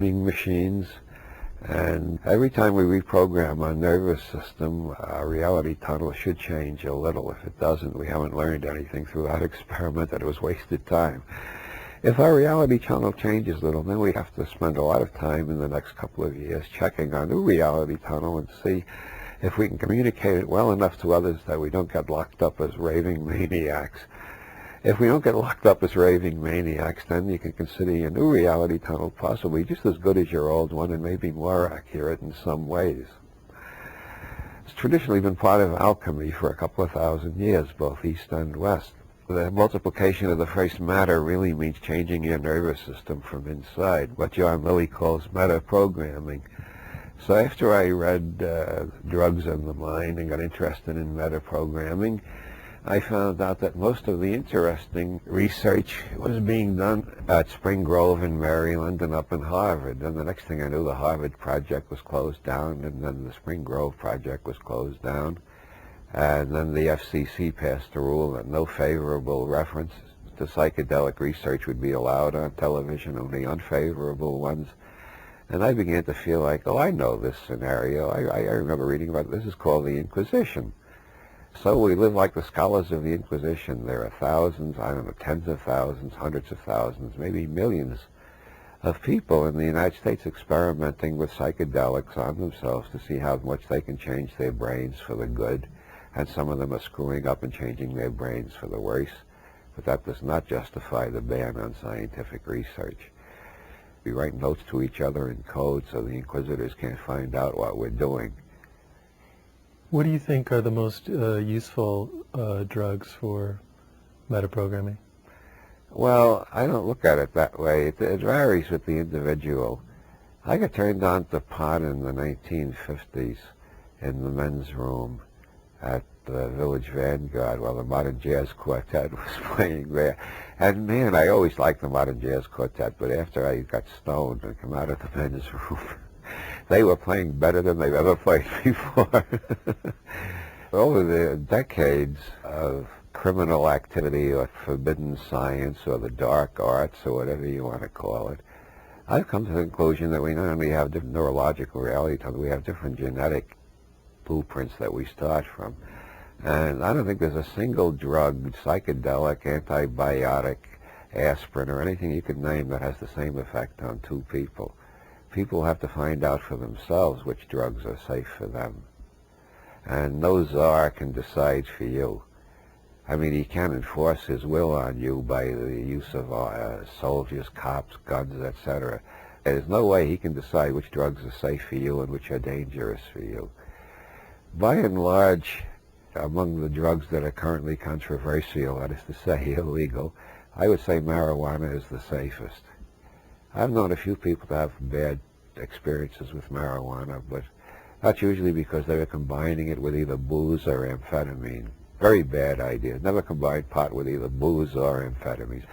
machines, and every time we reprogram our nervous system, our reality tunnel should change a little. If it doesn't, we haven't learned anything through that experiment, and it was wasted time. If our reality tunnel changes a little, then we have to spend a lot of time in the next couple of years checking our new reality tunnel and see if we can communicate it well enough to others that we don't get locked up as raving maniacs. If we don't get locked up as raving maniacs, then you can consider your new reality tunnel possibly just as good as your old one and maybe more accurate in some ways. It's traditionally been part of alchemy for a couple of thousand years, both East and West. The multiplication of the first matter really means changing your nervous system from inside, what John Lilly calls meta-programming. So after I read Drugs and the Mind and got interested in meta-programming, I found out that most of the interesting research was being done at Spring Grove in Maryland and up in Harvard. And the next thing I knew, the Harvard project was closed down, and then the Spring Grove project was closed down. And then the FCC passed a rule that no favorable reference to psychedelic research would be allowed on television, only unfavorable ones. And I began to feel like, oh, I know this scenario. I remember reading about it. This is called the Inquisition. So we live like the scholars of the Inquisition. There are thousands, I don't know, tens of thousands, hundreds of thousands, maybe millions of people in the United States experimenting with psychedelics on themselves to see how much they can change their brains for the good. And some of them are screwing up and changing their brains for the worse. But that does not justify the ban on scientific research. We write notes to each other in code so the inquisitors can't find out what we're doing. What do you think are the most useful drugs for metaprogramming? Well, I don't look at it that way. It varies with the individual. I got turned on to pot in the 1950s in the men's room at the Village Vanguard while the Modern Jazz Quartet was playing there. And man, I always liked the Modern Jazz Quartet, but after I got stoned and come out of the men's room, they were playing better than they've ever played before. Over the decades of criminal activity or forbidden science or the dark arts or whatever you want to call it, I've come to the conclusion that we not only have different neurological reality, we have different genetic blueprints that we start from. And I don't think there's a single drug, psychedelic, antibiotic, aspirin, or anything you could name that has the same effect on two people. People have to find out for themselves which drugs are safe for them. And no czar can decide for you. I mean, he can't enforce his will on you by the use of soldiers, cops, guns, etc. There's no way he can decide which drugs are safe for you and which are dangerous for you. By and large, among the drugs that are currently controversial, that is to say illegal, I would say marijuana is the safest. I've known a few people to have bad experiences with marijuana, but that's usually because they were combining it with either booze or amphetamine. Very bad idea. Never combine pot with either booze or amphetamines.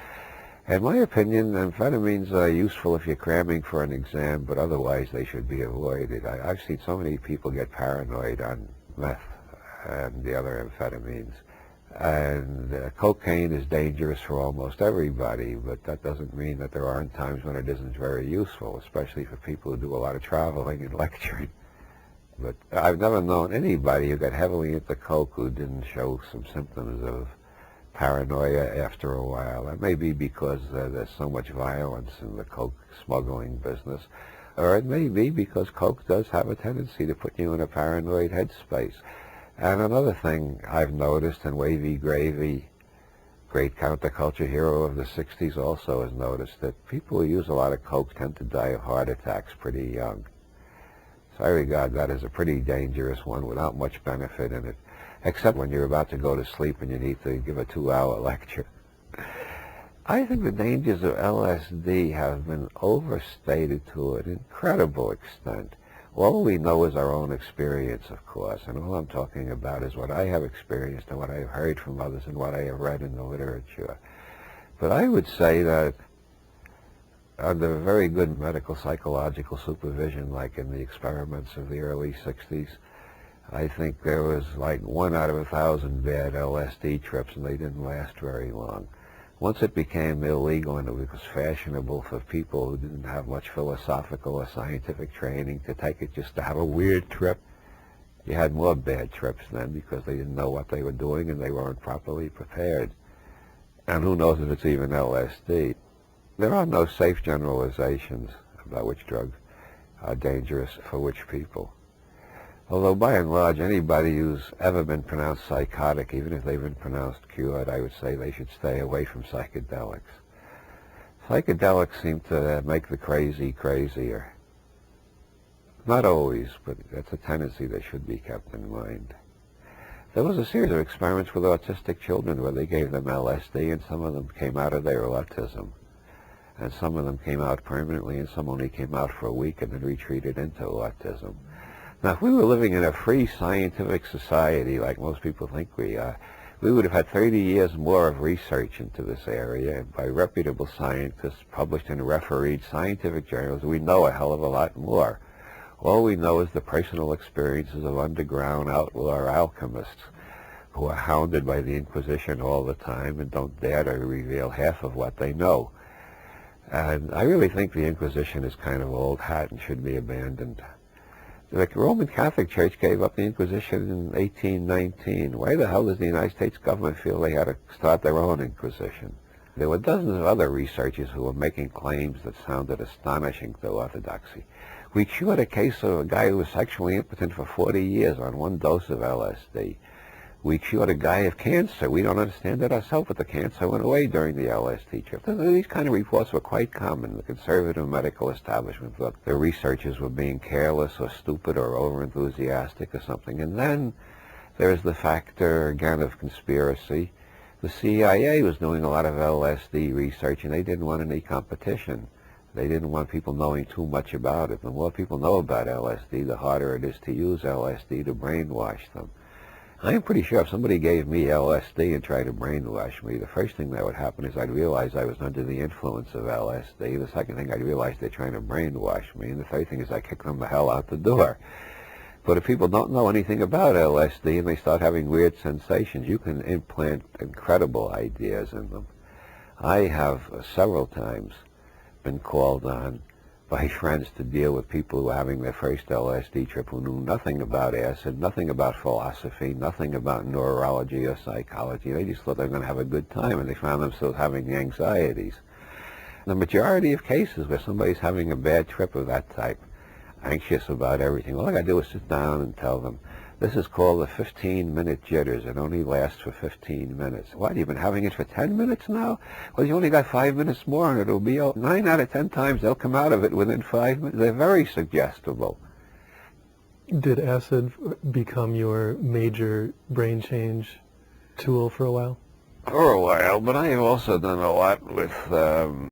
In my opinion, amphetamines are useful if you're cramming for an exam, but otherwise they should be avoided. I've seen so many people get paranoid on meth and the other amphetamines. And cocaine is dangerous for almost everybody, but that doesn't mean that there aren't times when it isn't very useful, especially for people who do a lot of traveling and lecturing. But I've never known anybody who got heavily into coke who didn't show some symptoms of paranoia after a while. That may be because there's so much violence in the coke smuggling business, or it may be because coke does have a tendency to put you in a paranoid headspace. And another thing I've noticed, and Wavy Gravy, great counterculture hero of the 60s, also has noticed, that people who use a lot of coke tend to die of heart attacks pretty young. So I regard that as a pretty dangerous one without much benefit in it, except when you're about to go to sleep and you need to give a 2-hour lecture. I think the dangers of LSD have been overstated to an incredible extent. All we know is our own experience, of course, and all I'm talking about is what I have experienced and what I have heard from others and what I have read in the literature. But I would say that under very good medical psychological supervision, like in the experiments of the early 60s, I think there was like 1 out of 1,000 bad LSD trips, and they didn't last very long. Once it became illegal and it was fashionable for people who didn't have much philosophical or scientific training to take it just to have a weird trip, you had more bad trips then because they didn't know what they were doing and they weren't properly prepared. And who knows if it's even LSD. There are no safe generalizations about which drugs are dangerous for which people. Although by and large, anybody who's ever been pronounced psychotic, even if they've been pronounced cured, I would say they should stay away from psychedelics. Psychedelics seem to make the crazy crazier. Not always, but that's a tendency that should be kept in mind. There was a series of experiments with autistic children where they gave them LSD, and some of them came out of their autism. And some of them came out permanently, and some only came out for a week and then retreated into autism. Now, if we were living in a free scientific society, like most people think we are, we would have had 30 years more of research into this area by reputable scientists published in refereed scientific journals. We know a hell of a lot more. All we know is the personal experiences of underground outlaw alchemists who are hounded by the Inquisition all the time and don't dare to reveal half of what they know. And I really think the Inquisition is kind of old hat and should be abandoned. The Roman Catholic Church gave up the Inquisition in 1819. Why the hell does the United States government feel they had to start their own Inquisition? There were dozens of other researchers who were making claims that sounded astonishing to orthodoxy. We cured a case of a guy who was sexually impotent for 40 years on one dose of LSD. We cured a guy of cancer. We don't understand it ourselves, but the cancer went away during the LSD trip. These kind of reports were quite common. The conservative medical establishment thought the researchers were being careless or stupid or over-enthusiastic or something. And then there's the factor, again, of conspiracy. The CIA was doing a lot of LSD research, and they didn't want any competition. They didn't want people knowing too much about it. The more people know about LSD, the harder it is to use LSD to brainwash them. I'm pretty sure if somebody gave me LSD and tried to brainwash me, the first thing that would happen is I'd realize I was under the influence of LSD. The second thing, I'd realize they're trying to brainwash me. And the third thing is I kick them the hell out the door. But if people don't know anything about LSD and they start having weird sensations, you can implant incredible ideas in them. I have several times been called on by friends to deal with people who are having their first LSD trip who knew nothing about acid, nothing about philosophy, nothing about neurology or psychology. They just thought they were going to have a good time, and they found themselves having anxieties. The majority of cases where somebody's having a bad trip of that type, anxious about everything, all I got to do is sit down and tell them, this is called the 15-minute jitters. It only lasts for 15 minutes. What, you've been having it for 10 minutes now? Well, you only got 5 minutes more, and it'll be 9 out of 10 times they'll come out of it within 5 minutes. They're very suggestible. Did acid become your major brain change tool for a while? For a while, but I have also done a lot with